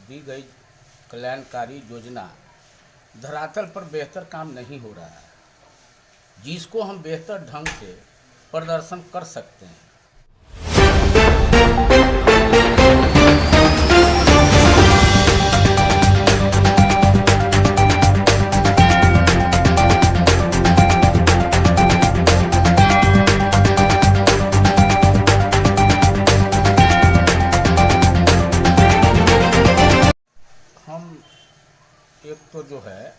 दी गई कल्याणकारी योजना धरातल पर बेहतर काम नहीं हो रहा है, जिसको हम बेहतर ढंग से प्रदर्शन कर सकते हैं। हम एक तो जो है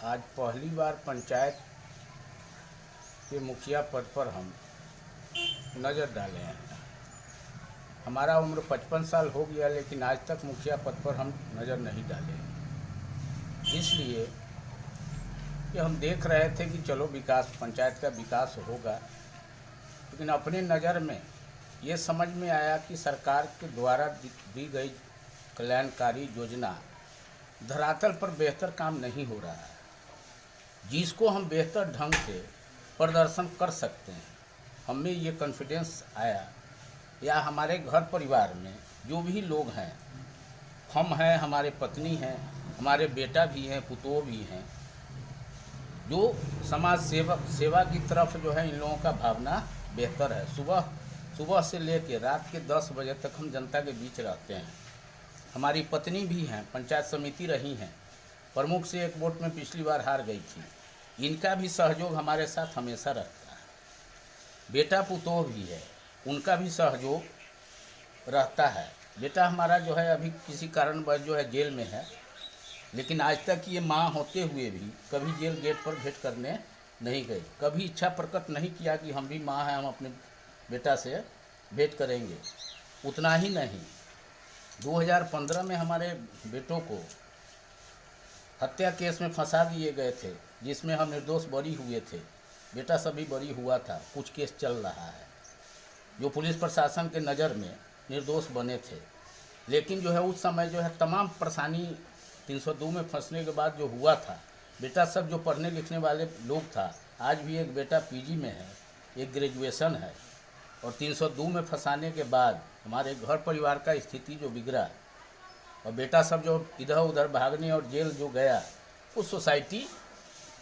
आज पहली बार पंचायत के मुखिया पद पर हम नज़र डाले हैं। हमारा उम्र 55 साल हो गया, लेकिन आज तक मुखिया पद पर हम नज़र नहीं डाले। इसलिए कि हम देख रहे थे कि चलो विकास, पंचायत का विकास होगा, लेकिन अपने नज़र में ये समझ में आया कि सरकार के द्वारा दी गई कल्याणकारी योजना धरातल पर बेहतर काम नहीं हो रहा है, जिसको हम बेहतर ढंग से प्रदर्शन कर सकते हैं। हमें ये कॉन्फिडेंस आया, या हमारे घर परिवार में जो भी लोग हैं, हम हैं, हमारे पत्नी हैं, हमारे बेटा भी हैं, पुतोह भी हैं, जो समाज सेवा की तरफ जो है इन लोगों का भावना बेहतर है। सुबह से लेकर रात के 10 बजे तक हम जनता के बीच रहते हैं। हमारी पत्नी भी हैं, पंचायत समिति रही हैं, प्रमुख से एक वोट में पिछली बार हार गई थी। इनका भी सहयोग हमारे साथ हमेशा रहता है। बेटा पुतोह भी है, उनका भी सहयोग रहता है। बेटा हमारा जो है अभी किसी कारणवश जो है जेल में है, लेकिन आज तक ये माँ होते हुए भी कभी जेल गेट पर भेंट करने नहीं गई, कभी इच्छा प्रकट नहीं किया कि हम भी माँ हैं, हम अपने बेटा से भेंट करेंगे। उतना ही नहीं, 2015 में हमारे बेटों को हत्या केस में फंसा दिए गए थे, जिसमें हम निर्दोष बरी हुए थे। बेटा सभी बरी हुआ था, कुछ केस चल रहा है जो पुलिस प्रशासन के नज़र में निर्दोष बने थे। लेकिन जो है उस समय जो है तमाम परेशानी 302 में फंसने के बाद जो हुआ था, बेटा सब जो पढ़ने लिखने वाले लोग था, आज भी एक बेटा पीजी में है, एक ग्रेजुएशन है, और 302 में फंसाने के बाद हमारे घर परिवार का स्थिति जो बिगड़ा, और बेटा सब जो इधर उधर भागने और जेल जो गया, कुछ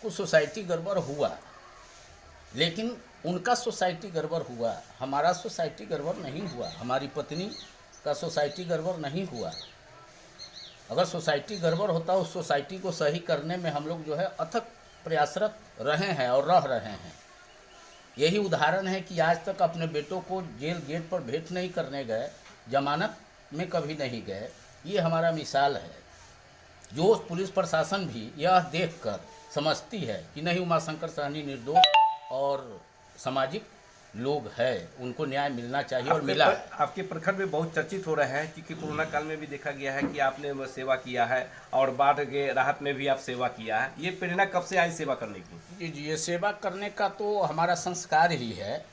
सोसाइटी गड़बड़ हुआ। लेकिन उनका सोसाइटी गड़बड़ हुआ, हमारा सोसाइटी गड़बड़ नहीं हुआ, हमारी पत्नी का सोसाइटी गड़बड़ नहीं हुआ। अगर सोसाइटी गड़बड़ होता, उस सोसाइटी को सही करने में हम लोग जो है अथक प्रयासरत रहे हैं और रह रहे हैं। यही उदाहरण है कि आज तक अपने बेटों को जेल गेट पर भेंट नहीं करने गए, जमानत में कभी नहीं गए। ये हमारा मिसाल है, जो पुलिस प्रशासन भी यह देखकर समझती है कि नहीं, उमाशंकर साहनी निर्दोष और सामाजिक लोग हैं, उनको न्याय मिलना चाहिए और मिला। आपके प्रखंड में बहुत चर्चित हो रहे हैं, क्योंकि कोरोना काल में भी देखा गया है कि आपने सेवा किया है और बाढ़ के राहत में भी आप सेवा किया है। ये प्रेरणा कब से आई सेवा करने की? जी, ये सेवा करने का तो हमारा संस्कार ही है,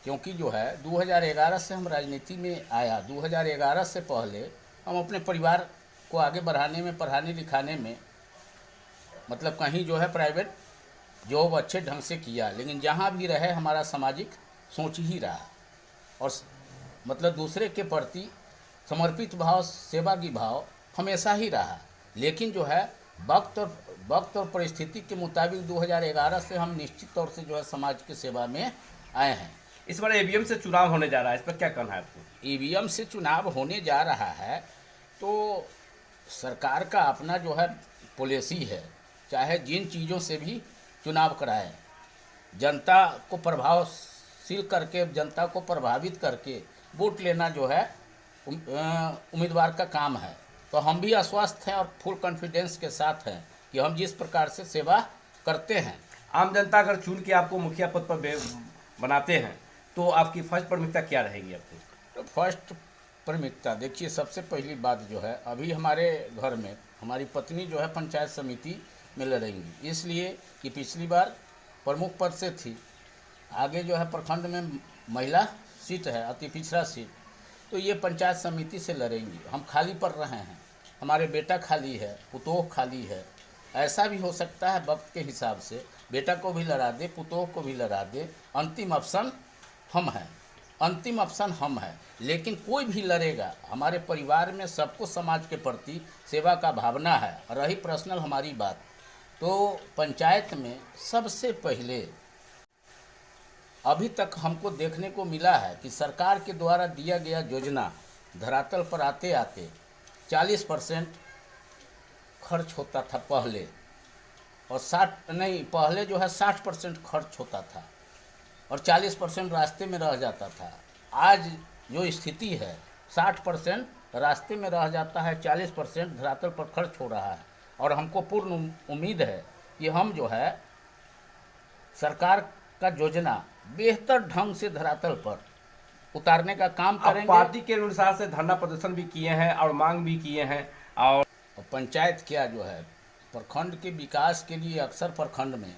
क्योंकि जो है 2011 से हम राजनीति में आया। 2011 से पहले हम अपने परिवार को आगे बढ़ाने में, पढ़ाने लिखाने में, मतलब कहीं जो है प्राइवेट जॉब अच्छे ढंग से किया, लेकिन जहाँ भी रहे हमारा सामाजिक सोच ही रहा, और मतलब दूसरे के प्रति समर्पित भाव, सेवा की भाव हमेशा ही रहा। लेकिन जो है वक्त और परिस्थिति के मुताबिक 2011 से हम निश्चित तौर से जो है समाज की सेवा में आए हैं। इस बार ईवीएम से चुनाव होने जा रहा है, इस पर क्या कहना है आपको? ईवीएम से चुनाव होने जा रहा है तो सरकार का अपना जो है पॉलिसी है, चाहे जिन चीज़ों से भी चुनाव कराए, जनता को प्रभावशील करके, जनता को प्रभावित करके वोट लेना जो है उम्मीदवार का काम है। तो हम भी आश्वस्त हैं और फुल कॉन्फिडेंस के साथ हैं कि हम जिस प्रकार से सेवा करते हैं। आम जनता अगर चुन के आपको मुखिया पद पर बनाते हैं तो आपकी फर्स्ट प्राथमिकता क्या रहेगी आपकी? तो फर्स्ट प्राथमिकता देखिए, सबसे पहली बात जो है, अभी हमारे घर में हमारी पत्नी जो है पंचायत समिति में लड़ेंगी, इसलिए कि पिछली बार प्रमुख पद से थी। आगे जो है प्रखंड में महिला सीट है, अति पिछड़ा सीट, तो ये पंचायत समिति से लड़ेंगी। हम खाली पड़ रहे हैं, हमारे बेटा खाली है, पुतोह खाली है। ऐसा भी हो सकता है वक्त के हिसाब से बेटा को भी लड़ा दे, पुतोह को भी लड़ा दे। अंतिम ऑप्शन हम हैं, अंतिम ऑप्शन हम हैं। लेकिन कोई भी लड़ेगा, हमारे परिवार में सबको समाज के प्रति सेवा का भावना है। रही पर्सनल हमारी बात, तो पंचायत में सबसे पहले अभी तक हमको देखने को मिला है कि सरकार के द्वारा दिया गया योजना धरातल पर आते आते 40% खर्च होता था पहले, और 60% खर्च होता था और 40% रास्ते में रह जाता था। आज जो स्थिति है 60% रास्ते में रह जाता है, 40% धरातल पर खर्च हो रहा है। और हमको पूर्ण उम्मीद है कि हम जो है सरकार का योजना बेहतर ढंग से धरातल पर उतारने का काम आप करेंगे। पार्टी के अनुसार से धरना प्रदर्शन भी किए हैं और मांग भी किए हैं। और पंचायत क्या जो है प्रखंड के विकास के लिए अक्सर प्रखंड में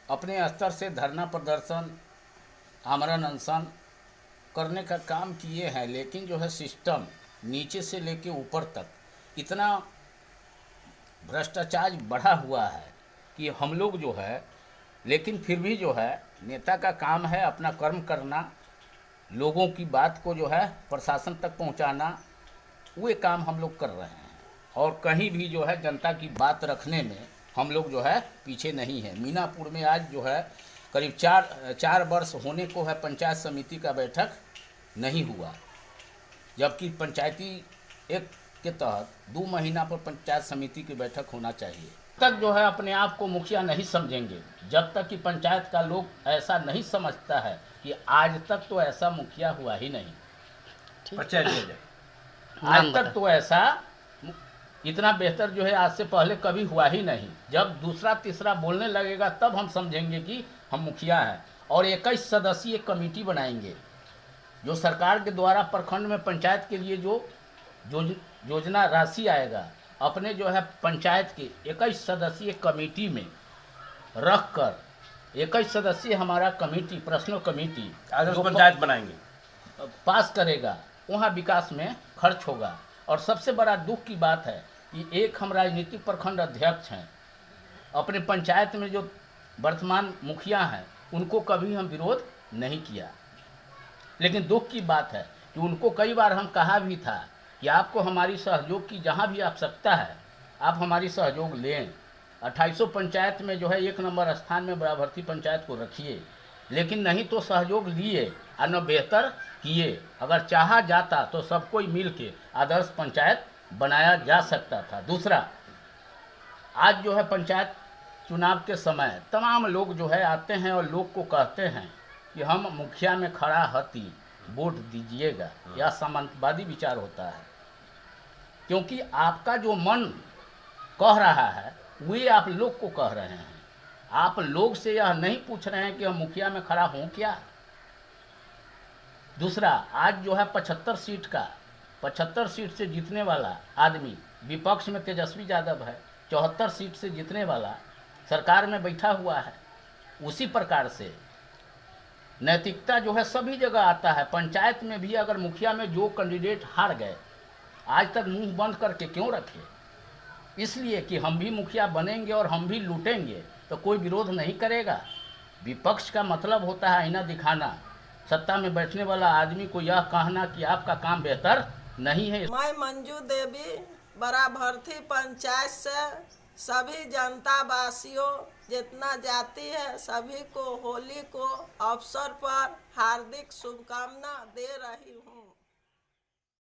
अपने स्तर से धरना प्रदर्शन, आमरण अनशन करने का काम किए हैं। लेकिन जो है सिस्टम नीचे से लेके ऊपर तक इतना भ्रष्टाचार बढ़ा हुआ है कि हम लोग जो है, लेकिन फिर भी जो है नेता का काम है अपना कर्म करना, लोगों की बात को जो है प्रशासन तक पहुंचाना, वो काम हम लोग कर रहे हैं। और कहीं भी जो है जनता की बात रखने में हम लोग जो है पीछे नहीं है। मीनापुर में आज जो है करीब चार वर्ष होने को है पंचायत समिति का बैठक नहीं हुआ, जबकि पंचायती एक के तहत 2 महीना पर पंचायत समिति की बैठक होना चाहिए। तक जो है अपने आप को मुखिया नहीं समझेंगे जब तक कि पंचायत का लोग ऐसा नहीं समझता है कि आज तक तो ऐसा मुखिया हुआ ही नहीं। आज तक तो ऐसा इतना बेहतर जो है आज से पहले कभी हुआ ही नहीं। जब दूसरा तीसरा बोलने लगेगा तब हम समझेंगे कि हम मुखिया हैं। और 21 सदस्यीय कमेटी बनाएंगे जो सरकार के द्वारा प्रखंड में पंचायत के लिए जो योजना राशि आएगा, अपने जो है पंचायत के 21 सदस्यीय कमेटी में रख कर 21 सदस्यीय हमारा कमेटी, पर्सनल कमेटी आदर्श पंचायत बनाएंगे, पास करेगा, वहाँ विकास में खर्च होगा। और सबसे बड़ा दुख की बात है कि एक हम राजनीतिक प्रखंड अध्यक्ष हैं, अपने पंचायत में जो वर्तमान मुखिया हैं उनको कभी हम विरोध नहीं किया। लेकिन दुख की बात है कि उनको कई बार हम कहा भी था कि आपको हमारी सहयोग की जहाँ भी आवश्यकता है आप हमारी सहयोग लें। 2800 पंचायत में जो है 1 नंबर स्थान में बराभर्ती पंचायत को रखिए, लेकिन नहीं तो सहयोग लिए और न बेहतर किए। अगर चाहा जाता तो सब कोई मिल के आदर्श पंचायत बनाया जा सकता था। दूसरा, आज जो है पंचायत चुनाव के समय तमाम लोग जो है आते हैं और लोग को कहते हैं कि हम मुखिया में खड़ा हती, वोट दीजिएगा। यह सामंतवादी विचार होता है, क्योंकि आपका जो मन कह रहा है वे आप लोग को कह रहे हैं। आप लोग से यह नहीं पूछ रहे हैं कि हम मुखिया में खड़ा हों क्या। दूसरा, आज जो है 75 सीट से जीतने वाला आदमी विपक्ष में तेजस्वी यादव है, 74 सीट से जीतने वाला सरकार में बैठा हुआ है। उसी प्रकार से नैतिकता जो है सभी जगह आता है। पंचायत में भी अगर मुखिया में जो कैंडिडेट हार गए, आज तक मुंह बंद करके क्यों रखे? इसलिए कि हम भी मुखिया बनेंगे और हम भी लूटेंगे तो कोई विरोध नहीं करेगा। विपक्ष का मतलब होता है आईना दिखाना, सत्ता में बैठने वाला आदमी को यह कहना कि आपका काम बेहतर नहीं है। मैं मंजू देवी बराभर्ती पंचायत से सभी जनता वासियों जितना जाति है सभी को होली को अवसर पर हार्दिक शुभकामना दे रही हूँ।